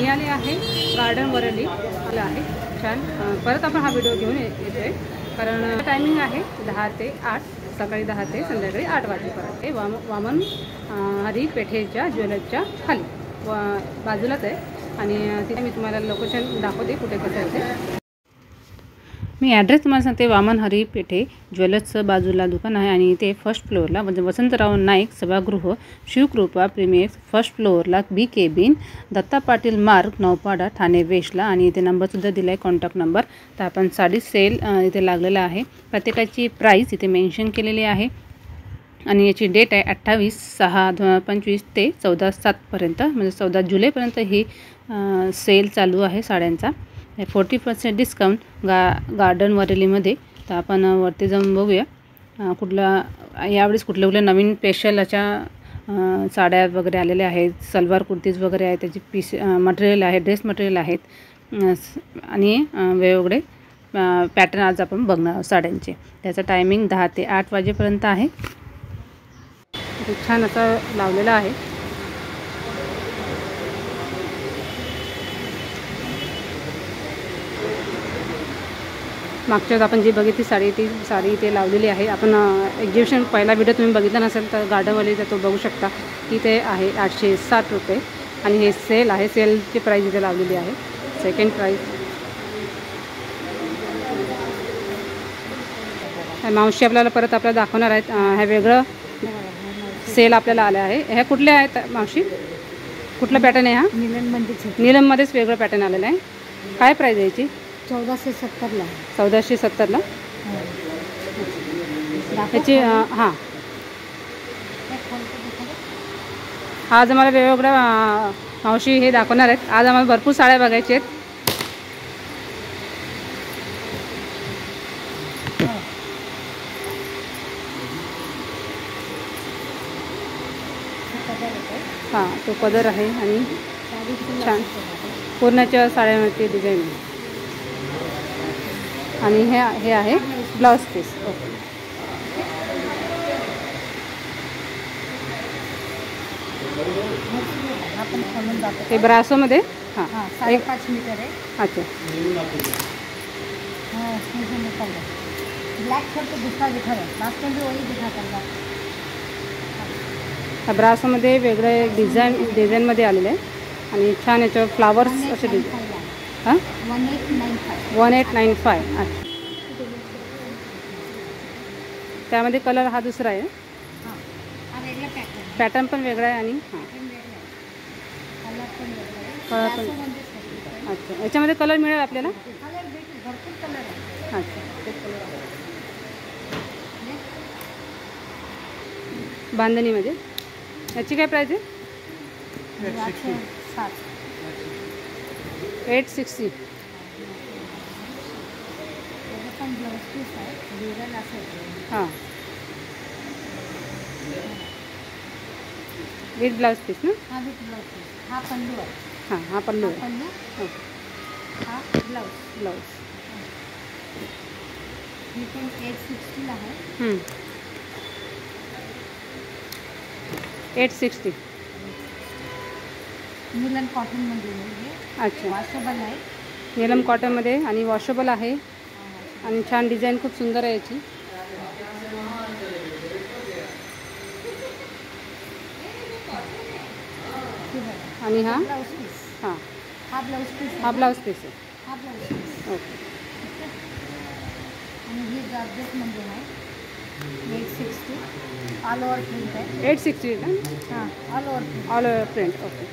आले आहे गार्डन वरली आला आहे छान। परत आपण हा व्हिडिओ घेऊन येतोय कारण टायमिंग आहे 10 ते 8, सकाळी 10 ते संध्याकाळी 8 वाजेपर्यंत। हे वामन हरी पेठेच्या ज्वेलर्सच्या खाली बाजूलाच आहे आणि तिथे मी तुम्हाला लोकेशन दाखवते कुठे कसं आहे ते। मी ॲड्रेस तुम्हाला सांगते। वामन हरी पेठे ज्वेलर्सचं बाजूला दुकान आहे आणि ते फर्स्ट फ्लोअरला म्हणजे वसंतराव नाईक सभागृह शिवकृपा प्रीमियर्स फर्स्ट फ्लोअरला बी केबिन दत्ता पाटील मार्ग नौपाडा ठाणे वेस्टला आणि इथे नंबरसुद्धा दिला आहे कॉन्टॅक्ट नंबर। तर आपण साडी सेल इथे लागलेला आहे। प्रत्येकाची प्राईस इथे मेन्शन केलेली आहे आणि याची डेट आहे 28/6/2025 ते 14/7 म्हणजे 14 जुलैपर्यंत ही सेल चालू आहे साड्यांचा। 40% डिस्काउंट गार्डन वरेलीमध्ये। तर आपण वरती जाऊन बघूया यावेळेस कुठल्या नवीन स्पेशल अशा साड्या वगैरे आलेल्या आहेत। सलवार कुर्तीज वगैरे आहे, त्याची पीस मटेरियल आहे, ड्रेस मटेरियल आहेत आणि वेगवेगळे पॅटर्न आज आपण बघणार साड्यांचे। त्याचा टायमिंग 10 ते 8 वाजेपर्यंत आहे। छान असं लावलेलं आहे। मागच्याच आपण जी बघितली साडी ती साडी इथे लावलेली आहे। आपण एक्झिबिशन पहिला व्हिडिओ तुम्ही बघितला नसेल तर गार्डनवाली तो बघू शकता। इथे आहे 860 रुपये आणि हे सेल आहे। सेलची प्राईस इथे लावलेली आहे। सेकंड प्राईस मावशी आपल्याला परत आपल्याला दाखवणार आहेत। हे वेगळं सेल आपल्याला आलं आहे। ह्या कुठल्या आहेत मावशी? कुठला पॅटर्न आहे हा? नीलममध्येच वेगळं पॅटर्न आलेलं आहे। काय प्राईस आहे याची? 1470ला। 1470ला याची हां। आज आम्हाला वेगवेगळ्या मावशी हे दाखवणार आहेत। आज आम्हाला भरपूर साड्या बघायच्या आहेत। हां, तो पदर आहे आणि छान पूर्णाच्या साड्यामध्ये डिझाईन आहे आणि हे आहे ब्लाउज पीस। ओके, हे ब्रासोमध्ये हां 5.5 मीटर आहे। अच्छा, ब्लैक छोड़ के दूसरा दिखा रहा है, लास्ट टाइम भी वही दिखा था। ब्रासोमध्ये वेगळे डिझाईनमध्ये आलेले आहे आणि छान याच्यावर फ्लावर्स असे डिझाईन। हां 1895। अच्छा, त्यामध्ये कलर हा दुसरा आहे। पॅटर्न पण वेगळा आहे आणि हां कलर पण अच्छा, याच्यामध्ये कलर मिळेल आपल्याला? अच्छा, बांधणीमध्ये याची काय प्राईस आहे? 860। हां, विथ ब्लाउज पीस ना? हाँ विथ ब्लाउज पीस। हा पल्लू आहे। हां, हा पल्लू आहे। ओके, हा ब्लाउज ही पण 860ला आहे। 860 नीलम कॉटनमध्ये आहे। अच्छा, वॉशेबल आहे। नीलम कॉटनमध्ये आणि वॉशेबल आहे आणि छान डिझाईन खूप सुंदर आहे याची। आणि हा ब्लाउज पीस। हां, हा ब्लाउज पीस आहे। हा ब्लाउज पीस आहे। हा ब्लाउज पीस ओके, आणि ही जॉर्जेटमध्ये आहे 860 ऑल ओव्हर प्रिंट आहे। 860 ना? हां ऑल ओव्हर प्रिंट। ओके।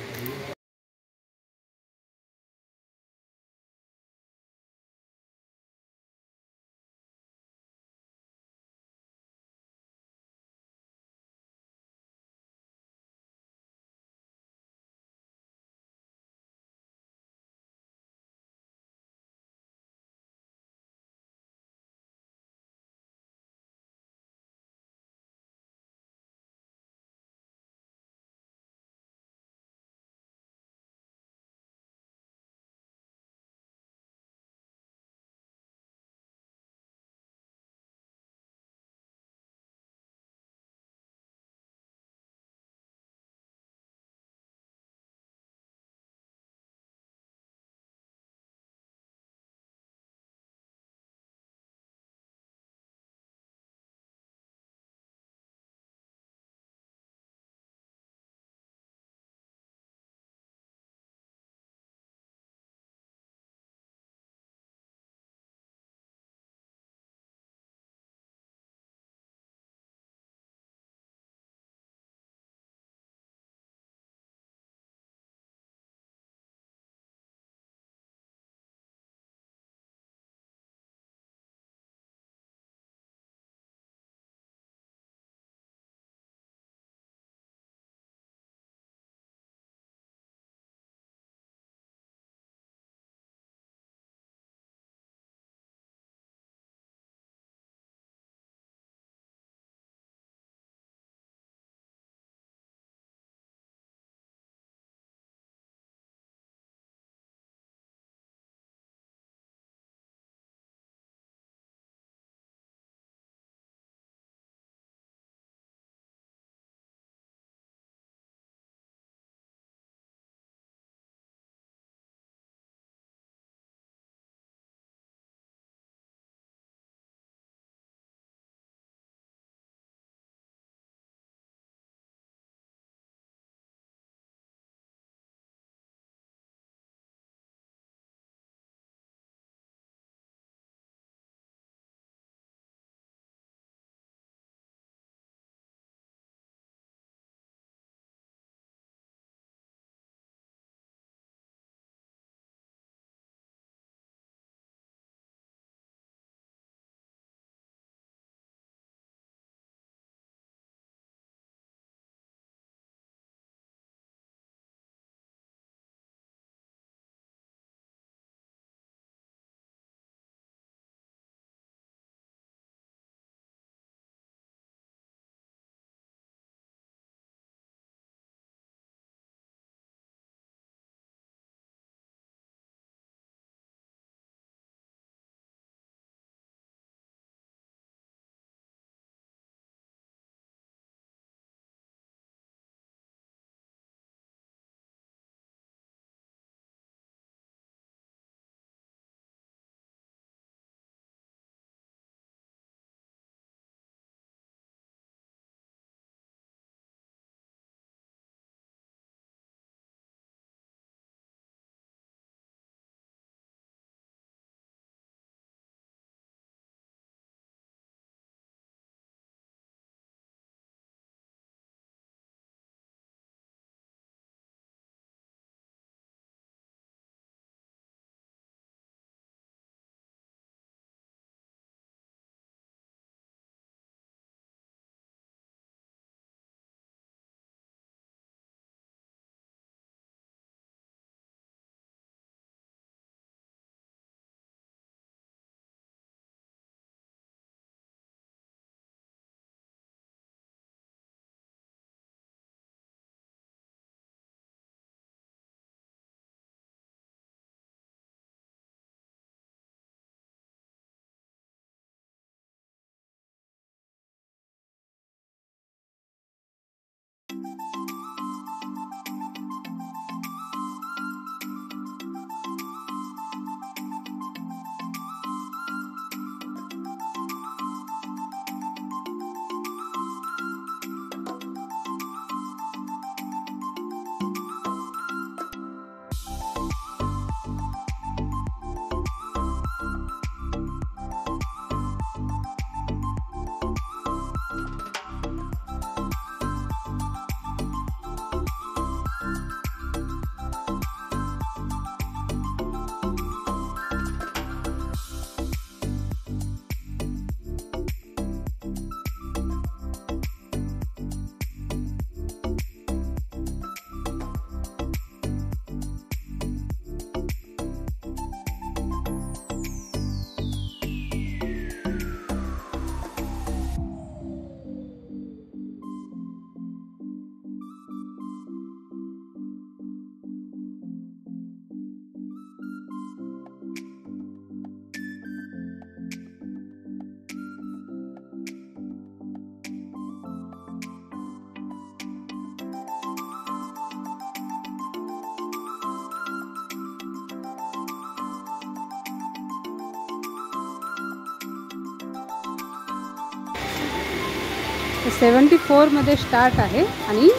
74मध्ये स्टार्ट आहे आणि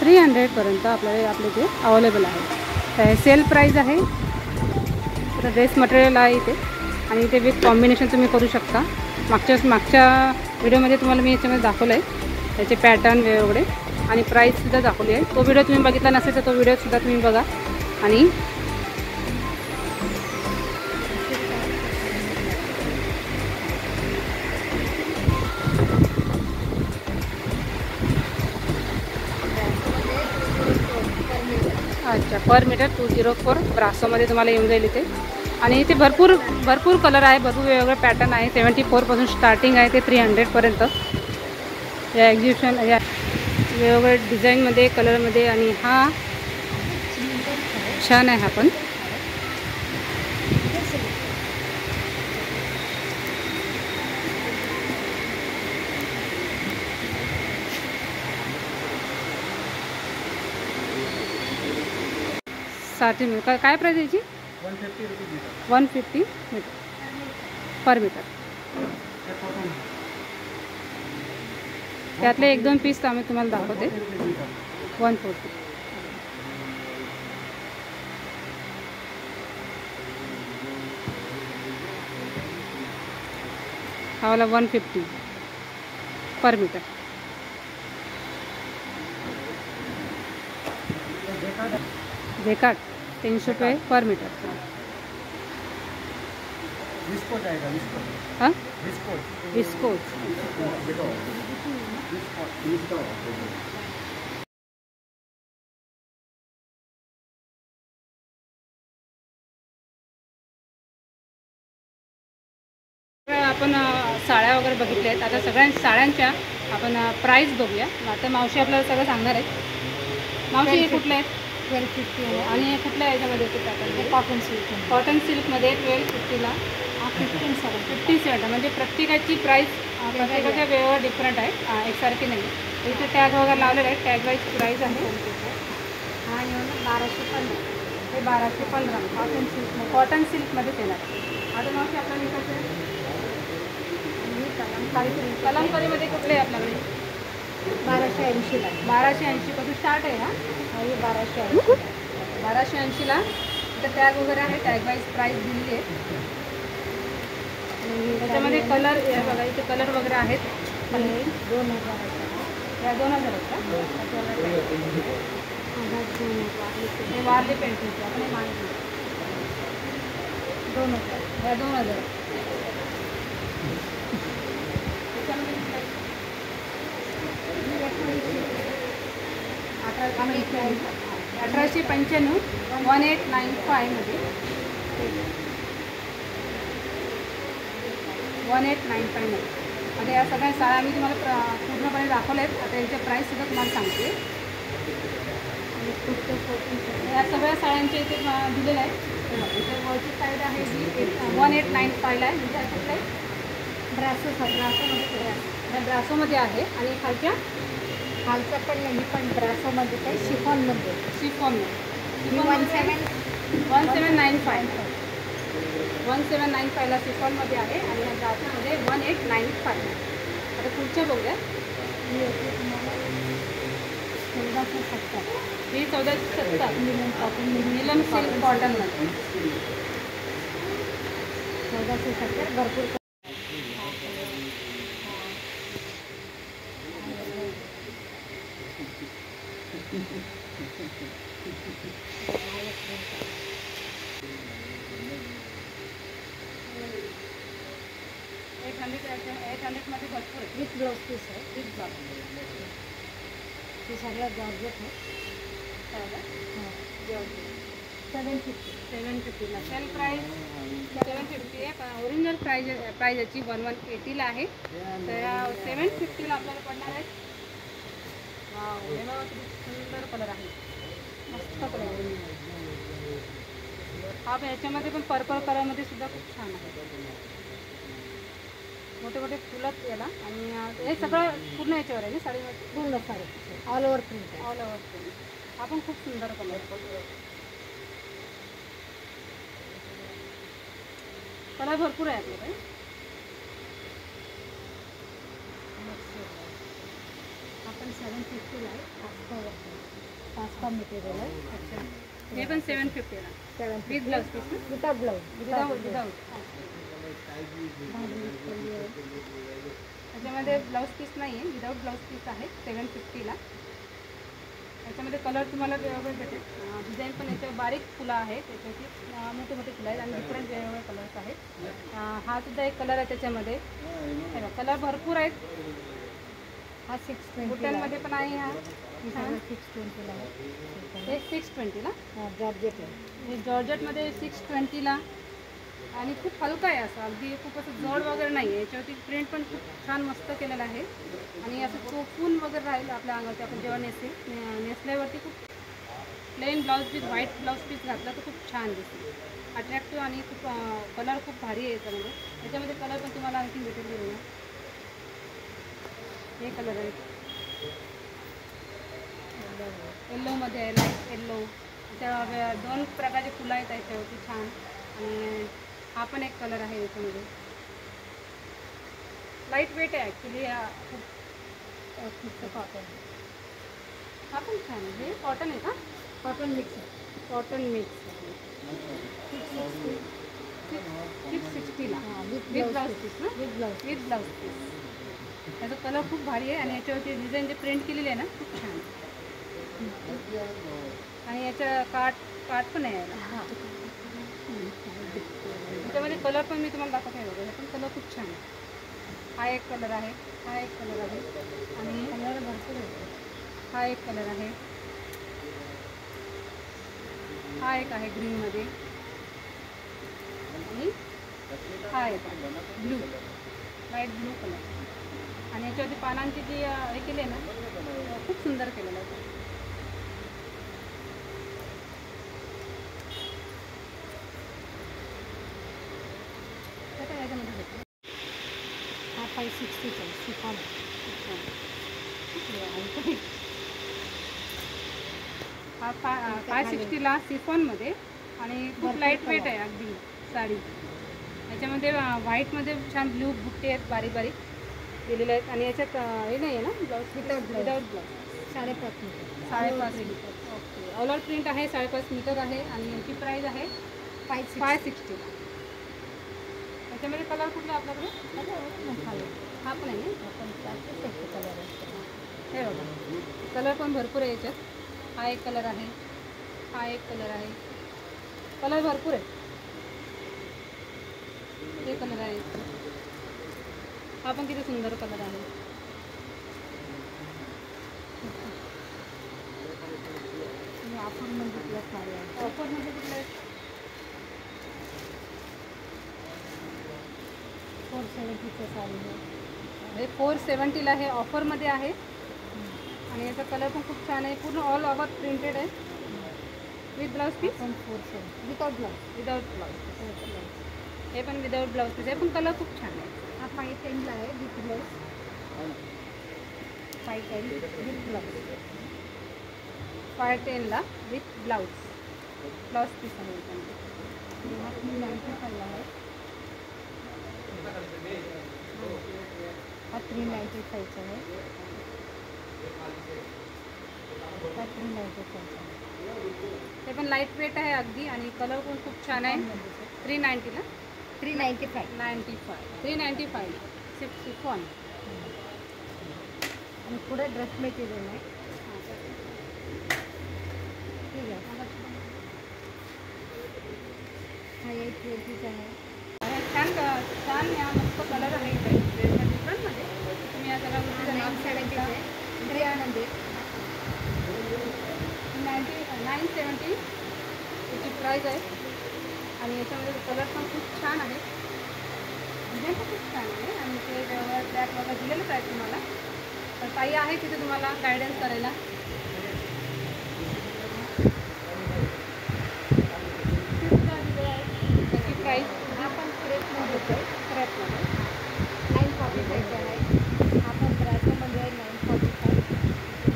300पर्यंत आपल्याला आपले ते अवेलेबल आहे. तर सेल प्राईज आहे. तर ड्रेस मटेरियल आहे इथे आणि इथे विथ कॉम्बिनेशन तुम्ही करू शकता. मागच्या व्हिडिओमध्ये तुम्हाला मी याच्यामध्ये दाखवलं आहे त्याचे पॅटर्न वगैरे आणि प्राईससुद्धा दाखवली आहे. तो व्हिडिओ तुम्ही बघितला नसेल तर तो व्हिडिओसुद्धा तुम्ही बघा. आणि अच्छा पर मीटर 204 ब्रासोमध्ये तुम्हाला येऊन जाईल इथे. आणि इथे भरपूर कलर आहे, भरपूर वेगवेगळे पॅटर्न आहे. 74पासून स्टार्टिंग आहे ते 300पर्यंत. या एक्झिबिशन या वेगवेगळ्या डिझाईनमध्ये कलरमध्ये. आणि हा छान आहे. हा पण साठी काय प्राईस याची? 150 मीटर पर मीटर. त्यातले 1-2 पीस आम्ही तुम्हाला दाखवते. 140. हा वाला 150 पर मीटर. जेकार्ड 300 रुपये पर मीटर. हां विस्कोट. आपण साड्या वगैरे बघितल्या आहेत. आता साड्यांच्या आपण प्राईस बघूया. आता मावशी आपल्याला सगळं सांगणार आहेत. मावशी हे कुठले आहेत? 1250 आणि कुठल्या याच्यामध्ये येते पॅटर्न? कॉटन सिल्कमध्ये 1250ला 50 म्हणजे प्रत्येकाची प्राईस प्रत्येकाच्या वेगवेगळ्या डिफरंट आहे, एकसारखी नाही. इथे टॅग वगैरे लावलेले आहेत. टॅग वाईज प्राईस आहे. हा येऊन 1215. हे 1215 कॉटन सिल्कमध्येच येणार. आता मावशी आपल्याला इकडचे कलमकारीमध्ये कुठले आहे आपल्याकडे? 1280ला. 1280पासून स्टार्ट आहे. हा 1280ला. इथं टॅग वगैरे आहे. टॅग वाईज प्राईस दिलेली आहे. त्याच्यामध्ये कलर बघा, इथे कलर वगैरे आहेत. 2000. या 2000 आहेत का? हे वारली पेंटिंगचे आपण हे मागितलं 2000. या 2000. त्याच्यामध्ये 1895 1895मध्ये 1895मध्ये. आता या सगळ्या साड्या मी तुम्हाला पूर्णपणे दाखवल्या आहेत. आता यांच्या प्राईससुद्धा तुम्हाला सांगते. या सगळ्या साड्यांचे इथे दिलेलं आहे. इथे वरची साईड आहे जी 1895ला आहे. म्हणजे कुठलं आहे? ब्रासोमध्ये आहे. आणि खालच्या पण नाही, पण ब्रासोमध्ये काय शिफॉनमध्ये. 1795ला शिफॉनमध्ये आहे. आणि या ब्रासोमध्ये 1895. आता पुढच्या बघूया. ही 1470. ही 1470 नीलम सिल्क कॉटनमध्ये 1470. भरपूर मध्ये भरपूर आहे. विथ ब्लाउज पीस आहे. विथ ब्लाउज हे सगळं जॉर्जेट आहे. 750ला सेल प्राईस 750 आहे. ओरिजिनल प्राईज याची 1180ला आहे. तर 750ला आपल्याला पडणार आहे. वाव, हे बघा किती सुंदर कलर आहे. मस्त कलर आहे. हा याच्यामध्ये पण पर्पल कलरमध्ये सुद्धा खूप छान आहे. मोठे मोठे फुलं याला. आणि हे सगळं पूर्ण याच्यावर आहे ना साडीमध्ये? पूर्ण sari all over print. All over print. हा पण खूप सुंदर कलर. कलर भरपूर आहे आपल्याकडे. 750ला आहे. पाचका मटेरियल आहे. अच्छा, हे पण 750ला. 750 विथ ब्लाऊज पीस ना? Without blouse. विदाऊट. त्याच्यामध्ये ब्लाऊज पीस नाही आहे, विदाऊट ब्लाऊज पीस आहे 750ला. याच्यामध्ये कलर तुम्हाला वेगवेगळे भेटेल. डिझाईन पण याच्यावर बारीक फुलं आहेत, त्याच्याची मोठे मोठे फुलं आहेत आणि डिफरंट वेगवेगळे कलर्स आहेत. हा सुद्धा एक कलर आहे त्याच्यामध्ये. कलर भरपूर आहेत. हा 620 बुट्यांमध्ये पण आहे. हा 620ला आहे. हे 620ला. जॉर्जेट आहे. हे जॉर्जेटमध्ये 620ला आणि खूप हलका आहे. असं अगदी खूप असं जड वगैरे नाही आहे. याच्यावरती प्रिंट पण खूप छान मस्त केलेलं आहे आणि असं चोपून वगैरे राहील आपल्या अंगावरती. आपण जेव्हा नेसल्यावरती खूप plain blouse piece, white blouse piece घातला तर खूप छान दिसते, अट्रॅक्टिव्ह आणि खूप कलर खूप भारी आहे याच्यामध्ये. याच्यामध्ये कलर पण तुम्हाला आणखी भेटेल बघूया. हे कलर आहे येल्लोमध्ये आहे, लाईट येल्लो. त्याच्या 2 प्रकारचे फुलं आहेत त्याच्यावरती छान. आणि हा पण एक कलर आहे याच्यामध्ये. लाईट वेट आहे ॲक्च्युली. खूप कॉटन. हा पण छान आहे. हे कॉटन आहे का? कॉटन मिक्स आहे. कॉटन मिक्स 660ला. विथ ब्लाऊज पीस ना? With blouse piece. त्याचा कलर खूप भारी आहे आणि याच्यावरती डिझाईन जे प्रिंट केलेली आहे ना खूप छान आहे. आणि याच्या काठ पण आहे याला. त्याच्यामध्ये कलर पण मी तुम्हाला दाखवते आहे बघा. हे पण कलर खूप छान आहे. हा एक कलर आहे, हा एक कलर आहे आणि कलर भरपूर आहे. हा एक कलर आहे, हा एक आहे ग्रीनमध्ये आणि हा एक ब्लू, लाईट ब्लू कलर. आणि याच्यावरती पानांची जी हे केली आहे ना खूप सुंदर केलेलं आहे. याच्यामध्ये भेटलं. हा 560चा आहे. शिफॉन. हा 560ला सिफॉनमध्ये आणि खूप लाईट वेट आहे अगदी साडी. याच्यामध्ये व्हाईटमध्ये छान ब्लू बुट्टे आहेत, बारीक बारीक दिलेले आहेत. आणि याच्यात हे नाही आहे ना blouse? Without blouse. 5.5 metre. 5.5 metre. Okay. All over print आहे, 5.5 मीटर आहे आणि याची प्राईस आहे 560ला. याच्यामध्ये कलर कुठले आपल्याकडे? हा पण आहे ना? कलर आहे. हे बघा, कलर पण भरपूर आहे याच्यात. हा एक कलर आहे, हा एक कलर आहे. कलर भरपूर आहे. हे कलर आहे. हा पण किती सुंदर कलर आहे. ऑफरमध्ये तुला साडी आहे. ऑफरमध्ये कुठलं आहे? 470चं साडी आहे. हे 470ला हे ऑफरमध्ये आहे आणि याचा कलर पण खूप छान आहे. पूर्ण ऑल ओव्हर प्रिंटेड आहे विथ ब्लाऊज पीस. पण 470 विदाउट ब्लाऊज. हे पण विदाऊट ब्लाऊज पीस आहे, पण कलर खूप छान आहे. हा 510ला आहे विथ ब्लाऊज. 510 with blouse. 510ला विथ ब्लाऊज पीस आहे याच्यामध्ये. हा 395ला आहे. हा 395चा आहे. हा 395चा आहे. हे पण लाईट वेट आहे अगदी आणि कलर पण खूप छान आहे. 390ला 395 सिफॉन. आणि पुढे ड्रेस मटेरियल आहे. ठीक आहे. हा 820चा आहे. छान छान या मस्त कलर आहे डिफरंटमध्ये. तुम्ही या सगळ्या गोष्टीचं नाव 970 आहे. इंडियामध्ये 970 याची प्राईज आहे. आणि याच्यामध्ये कलर पण खूप छान आहे, डिझाईन पण खूप छान आहे आणि ते ब्लॅक वगैरे दिलेलंच आहे तुम्हाला. तर ताई आहे तिथे तुम्हाला गायडन्स करायला. त्याची प्राईस हा पण क्रेपमध्ये आहे. क्रेपमध्ये 945 आहे. हा पण ब्रासोमध्ये आहे. 945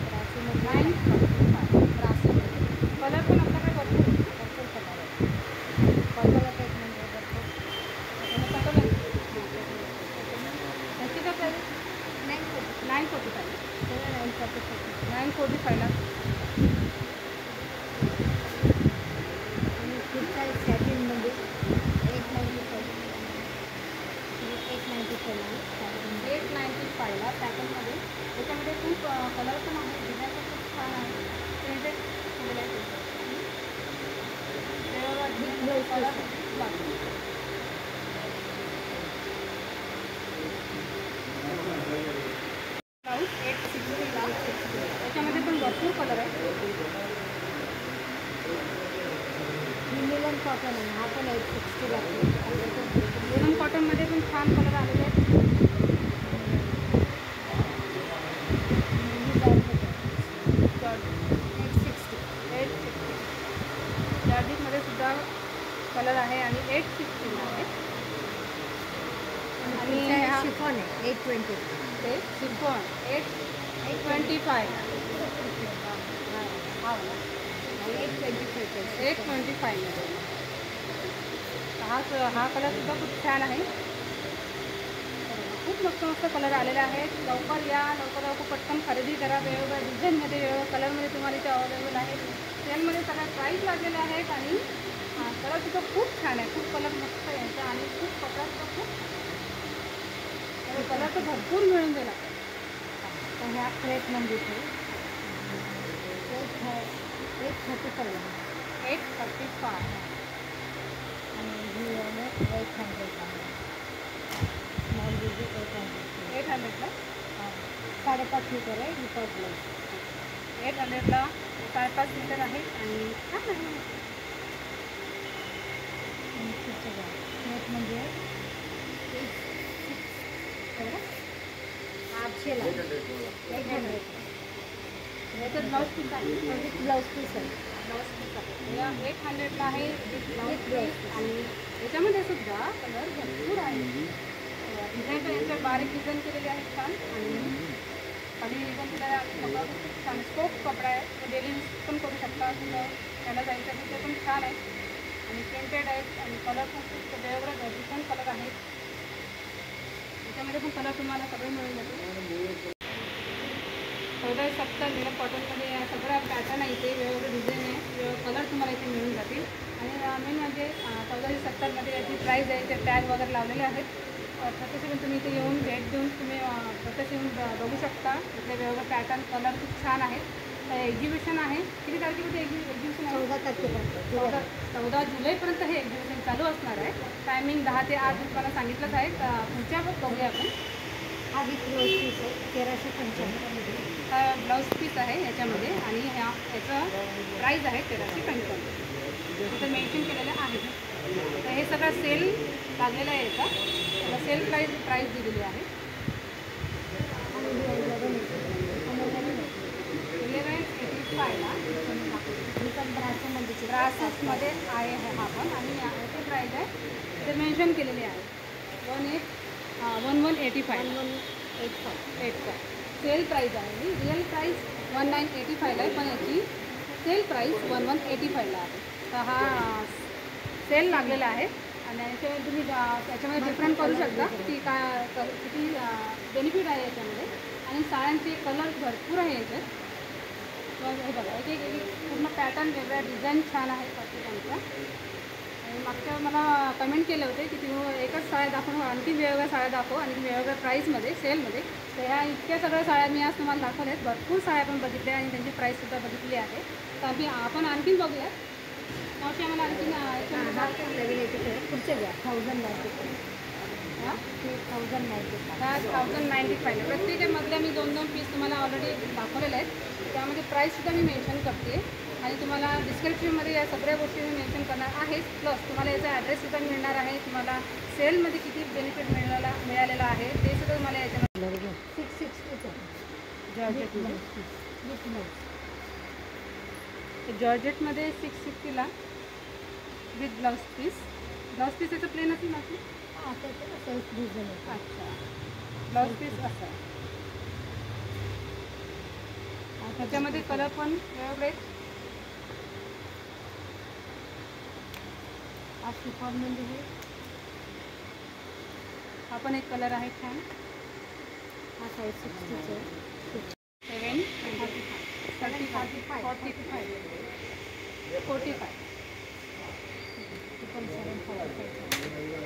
ब्रासोमध्ये 945 ब्रासोमध्ये. कलर पण आपल्याकडे भरपूर कलर आहे. पर्पल टाईप म्हणजे भरपूर. त्याची काय प्राईस? 945. 945. 945ला. आणि पुढचा सॅटिनमध्ये 895ला पॅटर्नमध्ये. त्याच्यामध्ये खूप कलर पण आहे, डिझाईन पण खूप छान आहे. प्रिंटेड केलेलं आहे कलर लागतो. ब्लाऊज 860ला. त्याच्यामध्ये पण भरपूर कलर आहे. मिलन कॉटन आहे, हा पण 860ला. मिलन कॉटनमध्ये पण छान कलर आलेले आहेत. जॉर्जेटमध्ये सुद्धा कलर आहे आणि 860ला आहे. आणि हा शिफॉन आहे 820. ते शिफॉन 825. हा 825मध्ये. हा कलर सुद्धा खूप छान आहे. खूप मस्त मस्त कलर आलेले आहेत. लवकर या, लवकर पटकन खरेदी करा. वेगवेगळ्या डिझाईनमध्ये, वेगवेगळ्या कलरमध्ये तुम्हाला इथे अवेलेबल आहे. सेलमध्ये सगळ्या प्राईस लागलेल्या आहेत आणि कलरसुद्धा खूप छान आहे. खूप कलर मस्त आहे यांचा आणि खूप कलरसुद्धा खूप कलर तर भरपूर मिळून गेला. तर ह्या क्रेपमध्ये 835 आणि ही 800ला 5.5 मीटर आहे. विदाउट ब्लाउज 800ला 5.5 मीटर आहे आणि छान आहे. क्रेप म्हणजे 800ला 800. याच्यात ब्लाऊज पीस आहे. ब्लाऊज पीस आहे. ब्लाऊज पीस आहे. या 800ला आहे ब्लाऊज पीस आणि याच्यामध्ये सुद्धा कलर भरपूर आहे. डिझाईन पण याच्यावर बारीक डिझाईन केलेली आहे छान आणि खाली डिझाईन केलेला आहे. कपडा पण खूप छान स्पोक कपडा आहे. डेली यूज पण करू शकता. त्याला जायचं ते पण छान आहे आणि प्रिंटेड आहेत आणि कलर पण खूप वेगवेगळे डिफरंट कलर आहेत. त्याच्यामध्ये पण कलर तुम्हाला सगळे मिळून जातील. 1470 मिळत कॉटनमध्ये या सगळ्या पॅटर्न आहे. इथे वेगवेगळे डिझाईन आहे, वेगवेगळे कलर तुम्हाला इथे मिळून जातील. आणि मेन म्हणजे 1470मध्ये याची प्राईस आहे. ते टॅग वगैरे लावलेले आहेत. प्रत्यक्ष पण तुम्ही इथे येऊन भेट देऊन तुम्ही प्रत्यक्ष येऊन बघू शकता. इथले वेगवेगळे पॅटर्न कलर खूप छान आहेत. एक्झिबिशन आहे. किती तारखेमध्ये एक्झिबिशन आहे? 14 तारखेपर्यंत 14 जुलैपर्यंत हे एक्झिबिशन चालू असणार आहे. टायमिंग 10 ते 8 तुम्हाला सांगितलंच आहे. पुढच्या बघूया आपण. हा विथ ब्लाऊज पीस आहे 1395. हा ब्लाऊज पीस आहे याच्यामध्ये आणि याचं प्राईस आहे 1395. इथं मेन्शन केलेलं आहे. तर हे सगळं सेल लागलेलं आहे. याचा त्याला सेल प्राईस दिलेली आहे. 1185ला ही पण ब्रासमध्ये आहे हा पण आणि याची प्राईस आहे ते मेन्शन केलेली आहे 1185 सेल प्राईस आहे. रिअल प्राईस 1985ला आहे पण याची सेल प्राईस 1185ला आहे. तर हा सेल लागलेला आहे आणि याच्यामध्ये तुम्ही त्याच्यामध्ये डिफरंट करू शकता की किती बेनिफिट आहे याच्यामध्ये. आणि साड्यांचे कलर भरपूर आहे याच्यात. हे बघा एक एक पूर्ण पॅटर्न वेगळ्या डिझाईन छान आहे प्रत्येकांच्या. आणि मागच्या मला कमेंट केले होते की तुम्ही एकच साड्या दाखवून आणखी वेगवेगळ्या साड्या दाखव आणि वेगवेगळ्या प्राईसमध्ये सेलमध्ये. तर ह्या इतक्या सगळ्या साड्या मी आज तुम्हाला दाखवल्या आहेत. भरपूर साड्या पण बघितल्या आणि त्यांची प्राईससुद्धा बघितली आहे. तर आपण आणखीन बघूया. मावशी आम्हाला आणखीन पुढचे घ्या 1095. हां 1095. प्रत्येकामधल्या मी 2-2 पीस तुम्हाला ऑलरेडी दाखवलेले आहेत. त्यामध्ये प्राईससुद्धा मी मेन्शन करते आणि तुम्हाला डिस्क्रिप्शनमध्ये या सगळ्या गोष्टी मी मेन्शन करणार आहे. प्लस तुम्हाला याचा ॲड्रेससुद्धा मिळणार आहे. तुम्हाला सेलमध्ये किती बेनिफिट मिळालेला आहे ते सुद्धा तुम्हाला याच्यामध्ये 660 जॉर्जेटमध्ये 660ला with blouse piece. Blouse piece याचं प्लेन असेल ना? हां सेल्फ डिझाईन आहे. अच्छा ब्लाऊज पीस असं त्याच्यामध्ये कलर पण वेगवेगळे. हा शिफॉनमध्ये हा पण एक कलर आहे छान. हा 560 आहे. 45. 45. 45.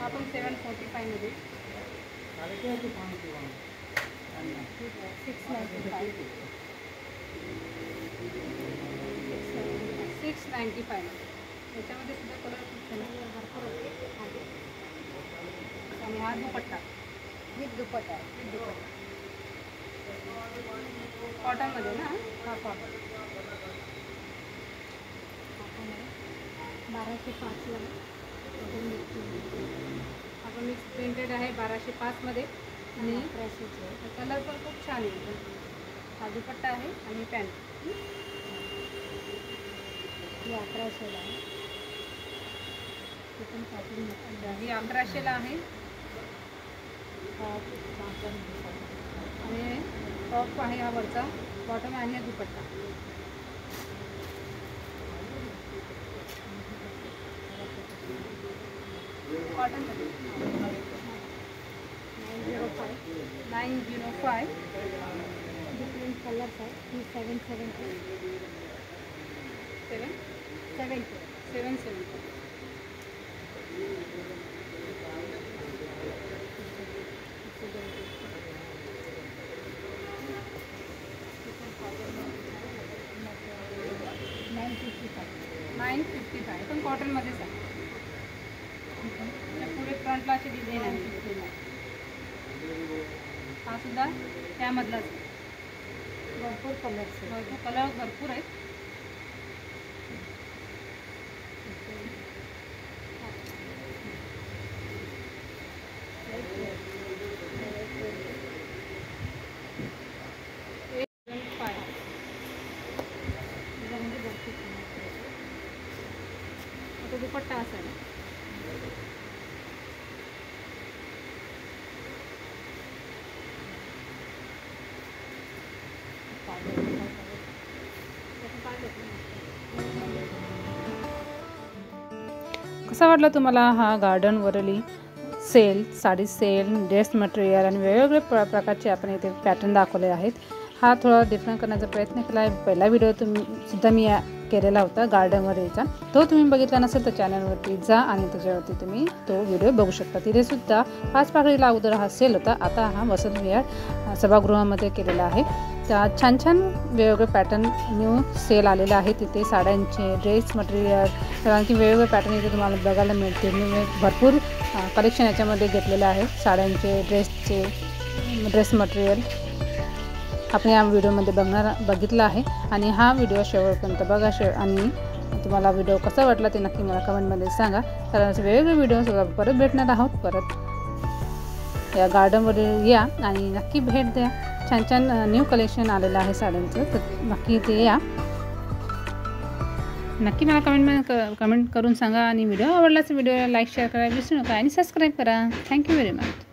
आपण 745 मध्ये 695 याच्यामध्ये सुद्धा कलर खूप छान आहे. आणि हा दुपट्टा विथ दुपट्टा. कॉटनमध्ये ना, हा कॉटन 1205 ला आपण मिक्स प्रिंटेड आहे 1205 मध्ये. आणि कलर पण खूप छान आहे. हा दुपट्टा आहे आणि पॅन्ट ही 1100 ला आहे. ते पण पॅकिंग ही 1100 ला आहे. आणि टॉप आहे हा वरचा, बॉटम आहे हा दुपट्टा. कॉटन 905 डिफरंट कलर्स आहे. ही 770 770. $955 पण कॉटनमध्येच आहे. त्या पुढे फ्रंटला अशी डिझाईन आहे. हा सुद्धा त्यामधलाच आहे. भरपूर कलर्स आहे. कलर भरपूर आहेत. तो दुपट्टा असा आहे. कसा वाटला तुम्हाला हा garden Worli sale, sari sale, dress material आणि वेगवेगळे प्रकारचे आपण इथे पॅटर्न दाखवले आहेत. हा थोडा डिफरंट करण्याचा प्रयत्न केला आहे. पहिला व्हिडिओ सुद्धा मी केलेला होता गार्डनवरचा. तो तुम्ही बघितला नसेल तर चॅनलवरती जा आणि त्याच्यावरती तुम्ही तो व्हिडिओ बघू शकता. तिथे सुद्धा 5 पाकळीला अगोदर हा सेल होता. आता हा वसंत विहार सभागृहामध्ये केलेला आहे. त्या छान छान वेगवेगळे पॅटर्न न्यू सेल आलेले आहे. तिथे साड्यांचे, ड्रेस मटेरियल, आणखी वेगवेगळे पॅटर्न इथे तुम्हाला बघायला मिळतील. मी भरपूर कलेक्शन याच्यामध्ये घेतलेले आहे. साड्यांचे, ड्रेस मटेरियल आपण या व्हिडिओमध्ये बघितलं आहे. आणि हा व्हिडिओ शेवटपर्यंत बघा. आणि तुम्हाला व्हिडिओ कसा वाटला ते नक्की मला कमेंटमध्ये सांगा. कारण असे वेगवेगळे व्हिडिओ परत भेटणार आहोत. परत या गार्डनवर या आणि नक्की भेट द्या. छान छान न्यू कलेक्शन आलेलं आहे साड्यांचं, तर नक्की ते या. नक्की मला कमेंट करून सांगा. आणि व्हिडिओ आवडलाच व्हिडिओला लाईक शेअर करा विसरू नका आणि सबस्क्राईब करा. Thank you very much.